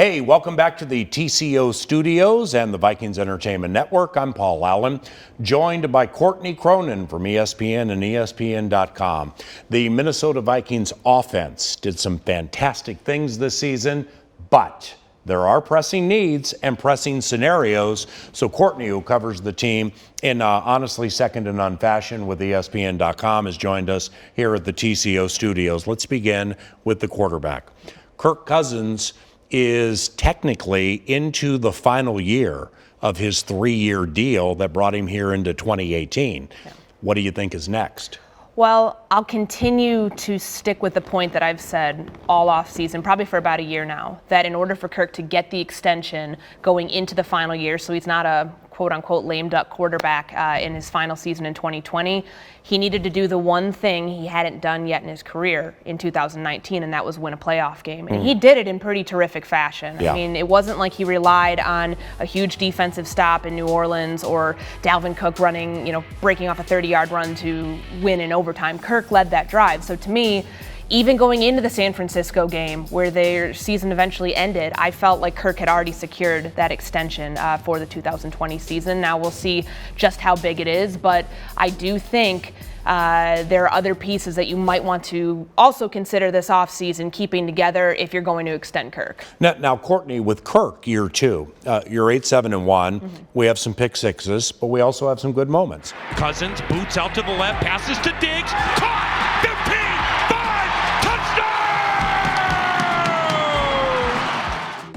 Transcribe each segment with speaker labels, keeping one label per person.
Speaker 1: Hey, welcome back to the TCO Studios and the Vikings Entertainment Network. I'm Paul Allen, joined by Courtney Cronin from ESPN and ESPN.com. The Minnesota Vikings offense did some fantastic things this season, but there are pressing needs and pressing scenarios. So Courtney, who covers the team in honestly second to none fashion with ESPN.com, has joined us here at the TCO Studios. Let's begin with the quarterback. Kirk Cousins is technically into the final year of his 3-year deal that brought him here into 2018. Yeah. What do you think is next?
Speaker 2: Well, I'll continue to stick with the point that I've said all offseason, probably for about a year now, that in order for Kirk to get the extension going into the final year, so he's not a quote-unquote lame-duck quarterback in his final season in 2020, he needed to do the one thing he hadn't done yet in his career in 2019, and that was win a playoff game. And he did it in pretty terrific fashion. Yeah. I mean, it wasn't like he relied on a huge defensive stop in New Orleans or Dalvin Cook breaking off a 30-yard run to win in overtime. Kirk led that drive. So to me, even going into the San Francisco game where their season eventually ended, I felt like Kirk had already secured that extension for the 2020 season. Now we'll see just how big it is, but I do think there are other pieces that you might want to also consider this offseason keeping together if you're going to extend Kirk.
Speaker 1: Now Courtney, with Kirk, year two, you're 8-7-1. We have some pick sixes, but we also have some good moments.
Speaker 3: Cousins boots out to the left, passes to Diggs, caught, 15, 5, touchdown!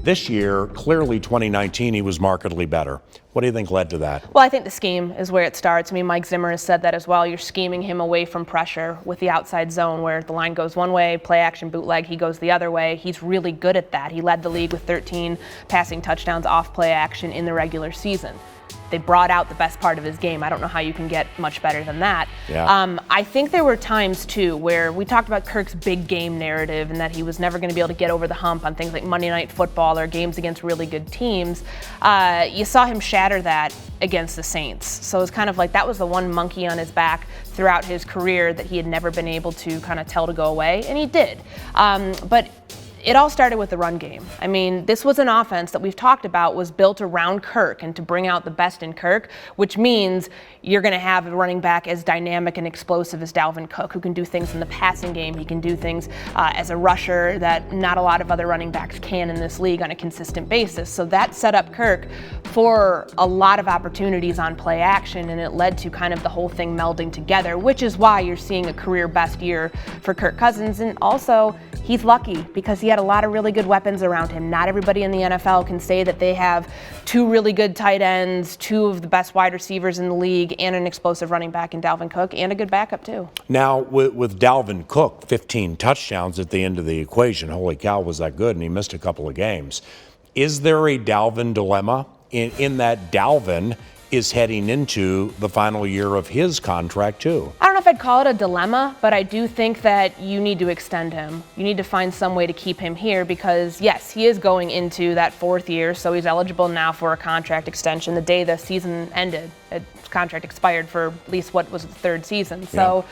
Speaker 1: This year, clearly 2019, he was markedly better. What do you think led to that?
Speaker 2: Well, I think the scheme is where it starts. I mean, Mike Zimmer has said that as well. You're scheming him away from pressure with the outside zone where the line goes one way, play action bootleg, he goes the other way. He's really good at that. He led the league with 13 passing touchdowns off play action in the regular season. They brought out the best part of his game. I don't know how you can get much better than that. Yeah. I think there were times, too, where we talked about Kirk's big game narrative and that he was never going to be able to get over the hump on things like Monday Night Football or games against really good teams. You saw him shatter that against the Saints. So it's kind of like that was the one monkey on his back throughout his career that he had never been able to kind of tell to go away, and he did. But it all started with the run game. I mean, this was an offense that we've talked about was built around Kirk and to bring out the best in Kirk, which means you're going to have a running back as dynamic and explosive as Dalvin Cook, who can do things in the passing game. He can do things as a rusher that not a lot of other running backs can in this league on a consistent basis. So that set up Kirk for a lot of opportunities on play action, and it led to kind of the whole thing melding together, which is why you're seeing a career best year for Kirk Cousins. And also, he's lucky because he had a lot of really good weapons around him. Not everybody in the NFL can say that they have 2 really good tight ends, 2 of the best wide receivers in the league, and an explosive running back in Dalvin Cook, and a good backup too.
Speaker 1: Now, with Dalvin Cook, 15 touchdowns at the end of the equation. Holy cow, was that good, and he missed a couple of games. Is there a Dalvin dilemma in that Dalvin is heading into the final year of his contract too?
Speaker 2: I don't know if I'd call it a dilemma, but I do think that you need to extend him. You need to find some way to keep him here because, yes, he is going into that 4th year, so he's eligible now for a contract extension. The day the season ended, his contract expired for at least what was the 3rd season. So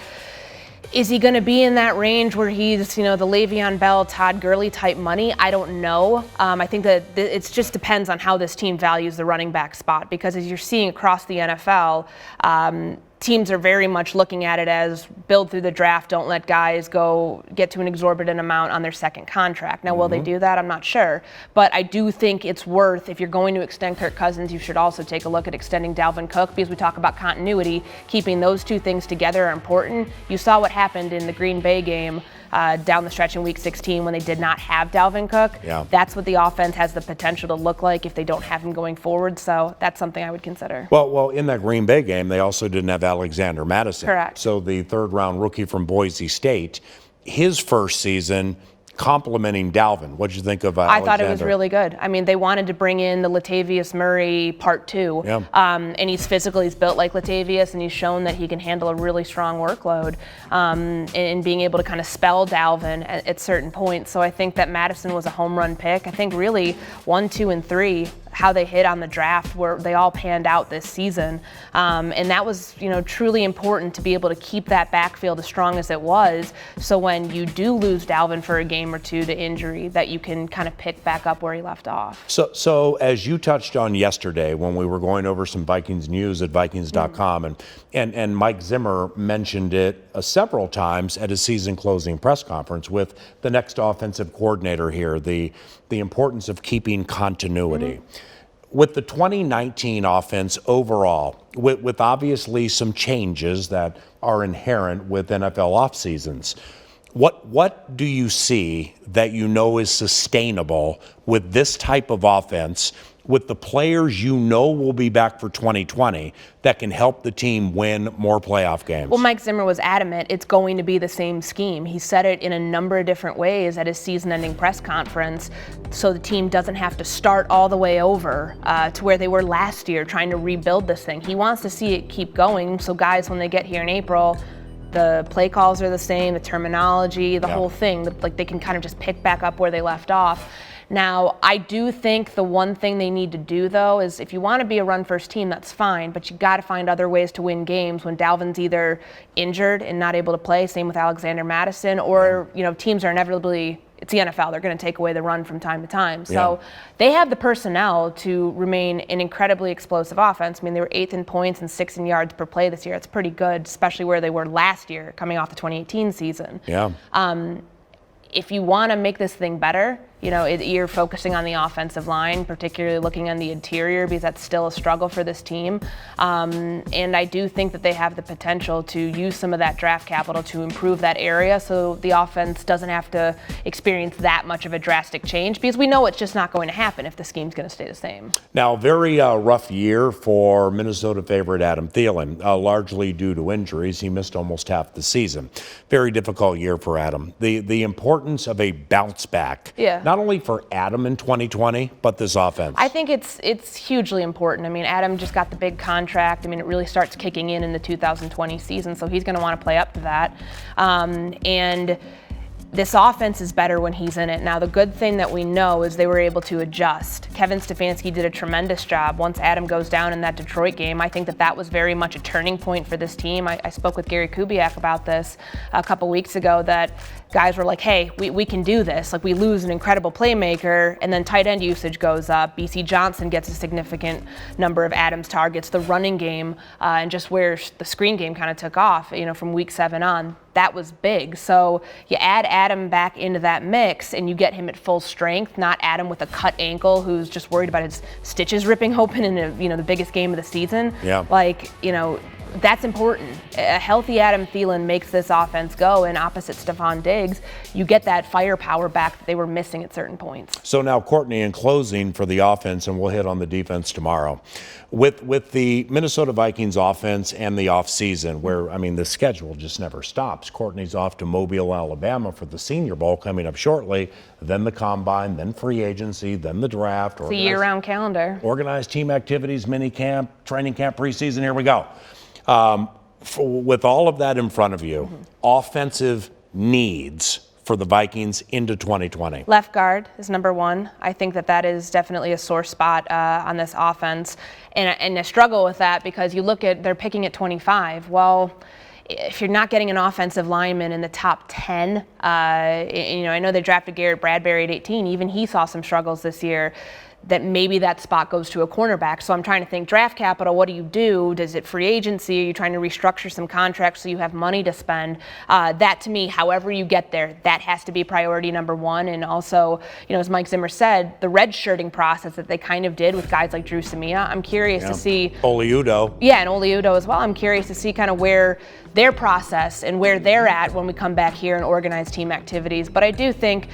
Speaker 2: is he going to be in that range where he's, the Le'Veon Bell, Todd Gurley type money? I don't know. I think that it just depends on how this team values the running back spot because as you're seeing across the NFL, teams are very much looking at it as build through the draft, don't let guys go get to an exorbitant amount on their second contract. Now, will they do that? I'm not sure. But I do think it's worth, if you're going to extend Kirk Cousins, you should also take a look at extending Dalvin Cook because we talk about continuity. Keeping those two things together are important. You saw what happened in the Green Bay game down the stretch in Week 16 when they did not have Dalvin Cook. Yeah. That's what the offense has the potential to look like if they don't have him going forward. So that's something I would consider.
Speaker 1: Well, in that Green Bay game, they also didn't have Alexander Madison.
Speaker 2: Correct.
Speaker 1: So the 3rd-round rookie from Boise State, his first season complimenting Dalvin. What did you think of Alexander?
Speaker 2: I thought it was really good. I mean, they wanted to bring in the Latavius Murray Part 2. Yeah. And he's built like Latavius, and he's shown that he can handle a really strong workload and being able to kind of spell Dalvin at certain points. So I think that Madison was a home run pick. I think really 1, 2, and 3 how they hit on the draft, where they all panned out this season. And that was, truly important to be able to keep that backfield as strong as it was. So when you do lose Dalvin for a game or two to injury, that you can kind of pick back up where he left off.
Speaker 1: So as you touched on yesterday when we were going over some Vikings news at Vikings.com, and Mike Zimmer mentioned it several times at his season closing press conference with the next offensive coordinator here, the importance of keeping continuity. With the 2019 offense overall, with obviously some changes that are inherent with NFL off seasons, what do you see that is sustainable with this type of offense, with the players will be back for 2020 that can help the team win more playoff games?
Speaker 2: Well, Mike Zimmer was adamant it's going to be the same scheme. He said it in a number of different ways at his season-ending press conference, so the team doesn't have to start all the way over to where they were last year trying to rebuild this thing. He wants to see it keep going, so guys, when they get here in April, the play calls are the same, the terminology, the whole thing, like they can kind of just pick back up where they left off. Now, I do think the one thing they need to do, though, is if you want to be a run-first team, that's fine, but you got to find other ways to win games when Dalvin's either injured and not able to play, same with Alexander Mattison, or, teams are inevitably, it's the NFL, they're going to take away the run from time to time. So they have the personnel to remain an incredibly explosive offense. I mean, they were 8th in points and 6th in yards per play this year. It's pretty good, especially where they were last year, coming off the 2018 season.
Speaker 1: Yeah.
Speaker 2: If you want to make this thing better, you're focusing on the offensive line, particularly looking on the interior, because that's still a struggle for this team. And I do think that they have the potential to use some of that draft capital to improve that area so the offense doesn't have to experience that much of a drastic change, because we know it's just not going to happen if the scheme's going to stay the same.
Speaker 1: Now, very rough year for Minnesota favorite Adam Thielen, largely due to injuries. He missed almost half the season. Very difficult year for Adam. The importance of a bounce back.
Speaker 2: Yeah.
Speaker 1: Not only for Adam in 2020, but this offense.
Speaker 2: I think it's hugely important. I mean, Adam just got the big contract. I mean, it really starts kicking in the 2020 season, so he's going to want to play up to that. And this offense is better when he's in it. Now, the good thing that we know is they were able to adjust. Kevin Stefanski did a tremendous job. Once Adam goes down in that Detroit game, I think that was very much a turning point for this team. I spoke with Gary Kubiak about this a couple weeks ago, that guys were like, hey, we can do this. Like, we lose an incredible playmaker, and then tight end usage goes up. BC Johnson gets a significant number of Adams targets. The running game and just where the screen game kind of took off, from week 7 on, that was big. So you add Adam back into that mix and you get him at full strength, not Adam with a cut ankle who's just worried about his stitches ripping open in the biggest game of the season.
Speaker 1: Yeah.
Speaker 2: That's important. A healthy Adam Thielen makes this offense go, and opposite Stephon Diggs, you get that firepower back that they were missing at certain points.
Speaker 1: So now, Courtney, in closing for the offense, and we'll hit on the defense tomorrow, with the Minnesota Vikings offense and the offseason, where, the schedule just never stops. Courtney's off to Mobile, Alabama for the Senior Bowl coming up shortly, then the Combine, then free agency, then the draft.
Speaker 2: It's a year-round calendar.
Speaker 1: Organized team activities, mini camp, training camp, preseason, here we go. With all of that in front of you, offensive needs for the Vikings into 2020.
Speaker 2: Left guard is number one. I think that is definitely a sore spot on this offense. And I struggle with that because you look at, they're picking at 25. Well, if you're not getting an offensive lineman in the top 10, I know they drafted Garrett Bradbury at 18. Even he saw some struggles this year. That maybe that spot goes to a cornerback. So I'm trying to think draft capital, what do you do? Does it free agency? Are you trying to restructure some contracts so you have money to spend? That to me, however you get there, that has to be priority number one. And also, as Mike Zimmer said, the redshirting process that they kind of did with guys like Drew Samia, I'm curious to see.
Speaker 1: Oli Udoh.
Speaker 2: Yeah, and Oli Udoh as well. I'm curious to see kind of where their process and where they're at when we come back here and organize team activities. But I do think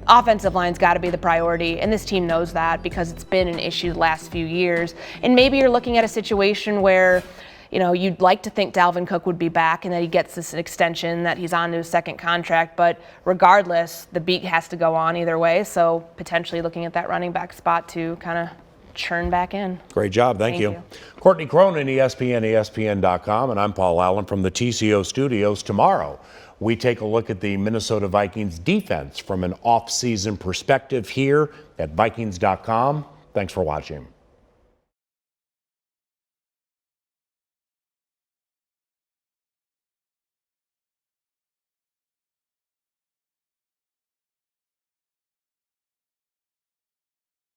Speaker 2: offensive line's got to be the priority, and this team knows that because it's been an issue the last few years. And maybe you're looking at a situation where, you'd like to think Dalvin Cook would be back and that he gets this extension, that he's on to his second contract. But regardless, the beat has to go on either way. So potentially looking at that running back spot to kind of churn back in.
Speaker 1: Great job. Thank you. Courtney Cronin, ESPN, ESPN.com, and I'm Paul Allen from the TCO studios. Tomorrow, we take a look at the Minnesota Vikings defense from an off-season perspective here at Vikings.com Thanks for watching.